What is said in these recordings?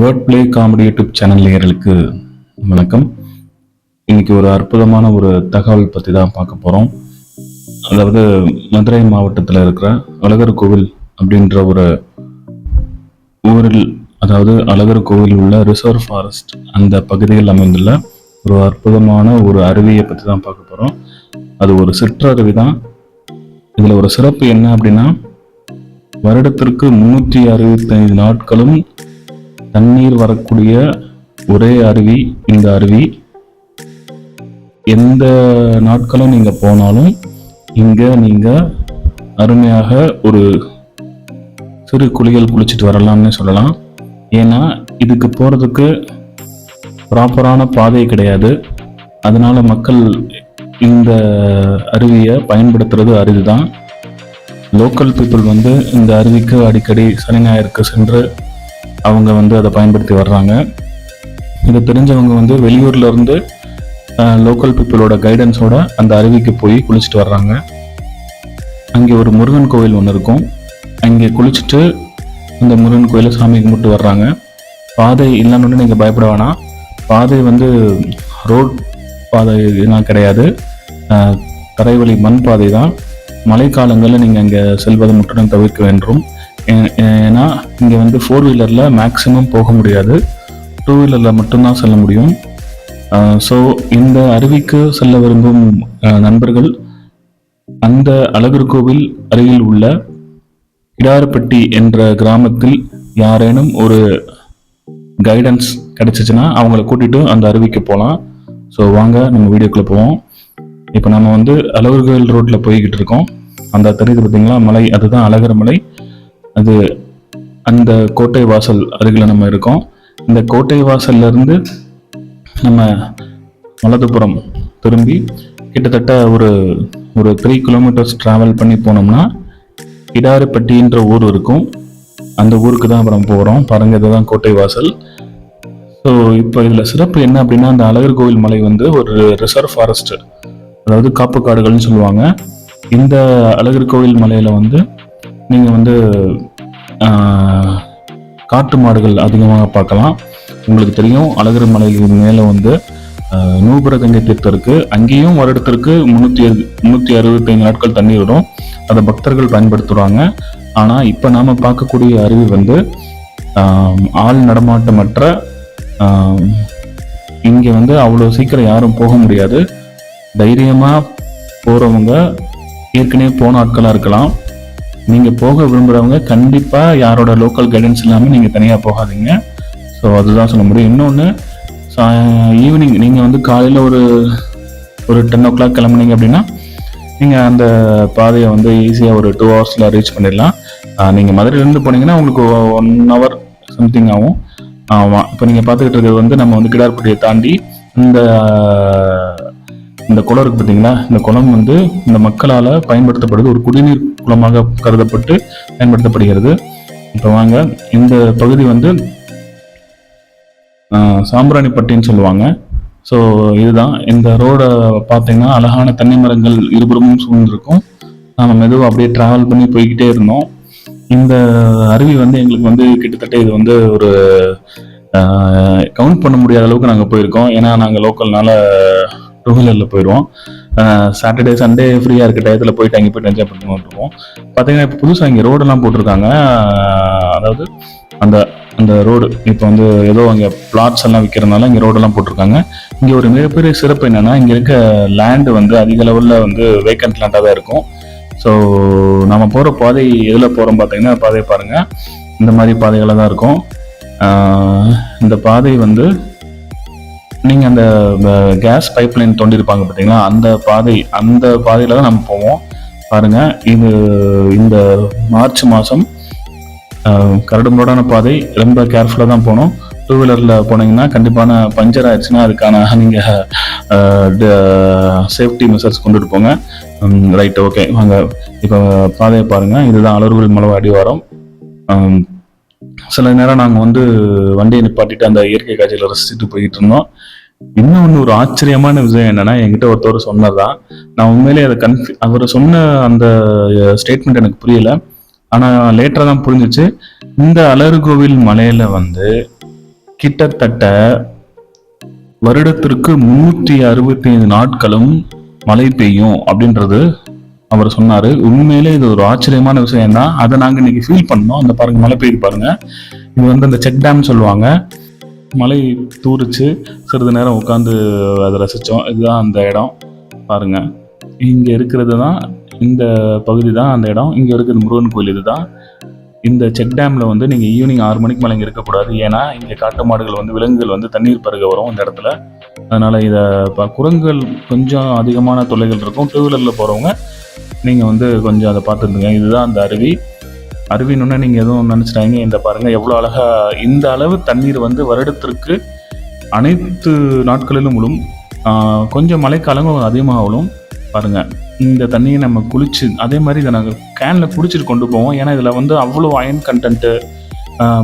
Word play comedy YouTube channel நேயர்களுக்கு வணக்கம். இன்னைக்கு ஒரு அற்புதமான ஒரு தகவல் பற்றி தான் பார்க்க போகிறோம். அதாவது மதுரை மாவட்டத்தில் இருக்கிற அழகர் கோவில் அப்படின்ற ஒரு ஊரில், அதாவது அழகர் கோவில் உள்ள ரிசர்வ் ஃபாரஸ்ட் அந்த பகுதியில் அமைந்துள்ள ஒரு அற்புதமான ஒரு அருவியை பற்றி தான் பார்க்க போகிறோம். அது ஒரு சிற்றருவி தான். இதில் ஒரு சிறப்பு என்ன அப்படின்னா, வருடத்திற்கு 365 நாட்களும் தண்ணீர் வரக்கூடிய ஒரே அருவி இந்த அருவி. எந்த நாட்களும் நீங்க போனாலும் இங்க நீங்க அருமையாக ஒரு சிறு குளியல் குளிச்சுட்டு வரலாம்னு சொல்லலாம். ஏன்னா இதுக்கு போறதுக்கு ப்ராப்பரான பாதை கிடையாது. அதனால மக்கள் இந்த அருவியை பயன்படுத்துறது அரிதுதான். லோக்கல் பீப்புள் இந்த அருவிக்கு அடிக்கடி சனி ஞாயிற்கு சென்று அவங்க அதை பயன்படுத்தி வர்றாங்க. இதை தெரிஞ்சவங்க வெளியூர்ல இருந்து லோக்கல் பீப்புளோட கைடன்ஸோட அந்த அருவிக்கு போய் குளிச்சுட்டு வர்றாங்க. அங்கே ஒரு முருகன் கோவில் ஒன்று இருக்கும். அங்கே குளிச்சுட்டு இந்த முருகன் கோயிலை சாமி கும்பிட்டு வர்றாங்க. பாதை இல்லைன்னு நீங்கள் பயப்பட வேணாம். பாதை ரோட் பாதை எல்லாம் கிடையாது, தரைவழி மண் பாதை தான். மழைக்காலங்களில் நீங்கள் அங்கே செல்வதை முற்றிலும் தவிர்க்க வேண்டும். ஏன்னா இங்கே 4 வீலரில் மேக்ஸிமம் போக முடியாது, 2 வீலரில் மட்டும்தான் செல்ல முடியும். ஸோ இந்த அருவிக்கு செல்ல விரும்பும் நண்பர்கள் அந்த அழகர் கோவில் அருகில் உள்ள கிடாரப்பட்டி என்ற கிராமத்தில் யாரேனும் ஒரு கைடன்ஸ் கிடைச்சிச்சுன்னா அவங்கள கூட்டிட்டு அந்த அருவிக்கு போகலாம். ஸோ வாங்க நம்ம வீடியோக்குள்ளே போவோம். இப்போ நம்ம அழகர் கோவில் ரோட்டில் போய்கிட்டு இருக்கோம். அந்த தெரியுது பார்த்தீங்களா மலை, அதுதான் அழகர் மலை. அது அந்த கோட்டை வாசல் அருகில் நம்ம இருக்கோம். இந்த கோட்டை வாசல்ல இருந்து நம்ம வலதுபுறம் திரும்பி கிட்டத்தட்ட ஒரு 3 கிலோமீட்டர்ஸ் டிராவல் பண்ணி போனோம்னா கிடாரப்பட்டின்ற ஊர் இருக்கும். அந்த ஊருக்கு தான் அப்புறம் போகிறோம். பாருங்க, இதுதான் கோட்டை வாசல். ஸோ இப்போ இதில் சிறப்பு என்ன அப்படின்னா, அந்த அழகர் கோவில் மலை ஒரு ரிசர்வ் ஃபாரஸ்ட், அதாவது காப்பு காடுகள்னு சொல்லுவாங்க. இந்த அழகர் கோவில் மலையில நீங்க காட்டு மாடுகள் அதிகமாக பார்க்கலாம். உங்களுக்கு தெரியும், அழகர் மலைக்கு மேல நூபுரகங்கை தீர்த்தம் இருக்கு. அங்கேயும் வருடத்திற்கு 365 நாட்கள் தண்ணீர் வரும். அதை பக்தர்கள் பயன்படுத்துறாங்க. ஆனா இப்ப நாம பார்க்கக்கூடிய அருவி ஆள் நடமாட்டமற்ற, இங்க அவ்வளவு சீக்கிரம் யாரும் போக முடியாது. தைரியமா போறவங்க ஏற்கனவே போன ஆட்களா இருக்கலாம். நீங்க போக விரும்புறவங்க கண்டிப்பா யாரோட லோக்கல் கைடன்ஸ் இல்லாம நீங்க தனியா போகாதீங்க. ஸோ அதுதான் சொல்ல முடியும். இன்னொன்னு, ஈவினிங் நீங்க காலையில ஒரு 10 o'clock கிளம்புனீங்க அப்படின்னா நீங்க அந்த பாதையை ஈஸியா ஒரு 2 hours ரீச் பண்ணிடலாம். நீங்க மதுரையில இருந்து போனீங்கன்னா உங்களுக்கு 1 hour சம்திங் ஆகும். ஆமா, இப்போ நீங்க பார்த்துக்கிட்டு இருக்கிறது நம்ம கிடார்பட்டியை தாண்டி இந்த குளம் இருக்கு பார்த்தீங்களா. இந்த குளம் இந்த மக்களால் பயன்படுத்தப்படுது, ஒரு குடிநீர் குளமாக கருதப்பட்டு பயன்படுத்தப்படுகிறது. இப்போ வாங்க, இந்த பகுதி சாம்பிராணிப்பட்டின்னு சொல்லுவாங்க. ஸோ இதுதான் இந்த ரோடை பார்த்தீங்கன்னா அழகான தண்ணி மரங்கள் இருபுறமும் சூழ்ந்திருக்கும். நம்ம மெதுவாக அப்படியே டிராவல் பண்ணி போய்கிட்டே இருந்தோம். இந்த அருவி எங்களுக்கு கிட்டத்தட்ட இது ஒரு கவுண்ட் பண்ண முடியாத அளவுக்கு நாங்கள் போயிருக்கோம். ஏன்னா நாங்கள் லோக்கல்னால 2 வீலரில் போயிடுவோம். சாட்டர்டே சண்டே ஃப்ரீயாக இருக்க டயத்தில் போயிட்டு அங்கே போயிட்டு என்ஜாய் பண்ணிட்டு வந்துருவோம். பார்த்தீங்கன்னா இப்போ புதுசாக இங்கே ரோடெல்லாம் போட்டிருக்காங்க. அதாவது அந்த ரோடு இப்போ ஏதோ அங்கே பிளாட்ஸ் எல்லாம் விற்கிறதுனால இங்கே ரோடெல்லாம் போட்டிருக்காங்க. இங்கே ஒரு மிகப்பெரிய சிறப்பு என்னன்னா, இங்கே இருக்க லேண்டு அதிக லெவலில் வேக்கன்ட் லேண்டாக தான் இருக்கும். ஸோ நம்ம போகிற பாதை எதில் போகிறோம் பார்த்தீங்கன்னா, பாதையை பாருங்கள், இந்த மாதிரி பாதைகளாக தான் இருக்கும். இந்த பாதை நீங்கள் அந்த கேஸ் பைப்லைன் தோண்டிருப்பாங்க பார்த்தீங்களா, அந்த பாதையில் தான் நம்ம போவோம். பாருங்கள், இது இந்த மார்ச் மாதம் கரடுமுரடான பாதை, ரொம்ப கேர்ஃபுல்லாக தான் போகணும். 2 வீலரில் போனீங்கன்னா கண்டிப்பான பஞ்சர் ஆயிடுச்சுன்னா அதுக்கான நீங்கள் சேஃப்டி மெஷர்ஸ் கொண்டுட்டு போங்க. ரைட், ஓகே, வாங்க இப்போ பாதையை பாருங்கள். இதுதான் அழகர் மலை அடிவாரம். சில நேரம் நாங்கள் வண்டியை நிப்பாட்டிட்டு அந்த இயற்கை காட்சியில் ரசிச்சுட்டு போயிட்டு இருந்தோம். இன்னொன்று ஒரு ஆச்சரியமான விஷயம் என்னன்னா, என்கிட்ட ஒருத்தவர் சொன்னதான், நான் உண்மையிலே அதை அவர் சொன்ன அந்த ஸ்டேட்மெண்ட் எனக்கு புரியல. ஆனா லேட்டரா தான் புரிஞ்சிச்சு. இந்த அழகர் கோவில் மலையில கிட்டத்தட்ட வருடத்திற்கு 365 நாட்களும் மழை பெய்யும் அப்படின்றது அவர் சொன்னாரு. உண்மையிலே இது ஒரு ஆச்சரியமான விஷயம் தான். அதை நாங்க இன்னைக்கு ஃபீல் பண்ணோம். அந்த பாருங்க, மழை பெய்யுது பாருங்க. இது வந்து அந்த செக் டேம் சொல்லுவாங்க. மழை தூரிச்சு சிறிது நேரம் உட்காந்து அதை ரசித்தோம். இதுதான் அந்த இடம் பாருங்க. இங்கே இருக்கிறது தான் இந்த பகுதி தான் அந்த இடம். இங்கே இருக்கிறது முருகன் கோயில். இதுதான் இந்த செக் டேமில் வந்து நீங்கள் ஈவினிங் 6 மணிக்கு மேலே இங்கே இருக்கக்கூடாது. ஏன்னா இங்கே காட்டு மாடுகள் வந்து விலங்குகள் வந்து தண்ணீர் பருக வரும் இந்த இடத்துல. அதனால் இதை குரங்குகள் கொஞ்சம் அதிகமான தொல்லைகள் இருக்கும். 2 வீலரில் போகிறவங்க நீங்கள் வந்து கொஞ்சம் அதை பார்த்துருந்துங்க. இதுதான் அந்த அருவி. அருவின்னு நீங்கள் எதுவும் நினச்சிட்டாங்க. இந்த பாருங்கள் எவ்வளோ அழகாக இந்த அளவு தண்ணீர் வந்து வருடத்திற்கு அனைத்து நாட்களிலும் விழும். கொஞ்சம் மழைக்காலங்களும் அதிகமாக விழும் பாருங்கள். இந்த தண்ணியை நம்ம குளிச்சு அதே மாதிரி இதை நாங்கள் கேனில் குடிச்சிட்டு கொண்டு போவோம். ஏன்னா இதில் வந்து அவ்வளோ அயன் கண்டென்ட்டு,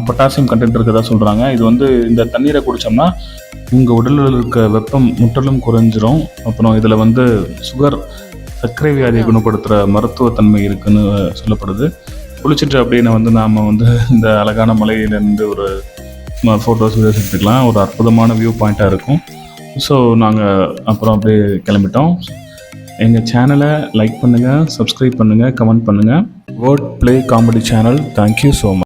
பொட்டாசியம் கண்டென்ட் இருக்கிறதா சொல்கிறாங்க. இது வந்து இந்த தண்ணீரை குடித்தோம்னா உங்கள் உடலில் இருக்க வெப்பம் முற்றிலும் குறைஞ்சிரும். அப்புறம் இதில் வந்து சுகர், சர்க்கரை வியாதியை குணப்படுத்துகிற மருத்துவத்தன்மை இருக்குன்னு சொல்லப்படுது. குளிச்சுட்டு அப்படின்னு வந்து நாம் வந்து இந்த அழகான மலையிலேருந்து ஒரு ஃபோட்டோஸ் வீடியோஸ் எடுத்துக்கலாம். ஒரு அற்புதமான வியூ பாயிண்ட்டாக இருக்கும். ஸோ நாங்கள் அப்புறம் அப்படியே கிளம்பிட்டோம். எங்கள் சேனலை லைக் பண்ணுங்கள், சப்ஸ்கிரைப் பண்ணுங்கள், கமெண்ட் பண்ணுங்கள். Word play comedy channel. Thank you so much.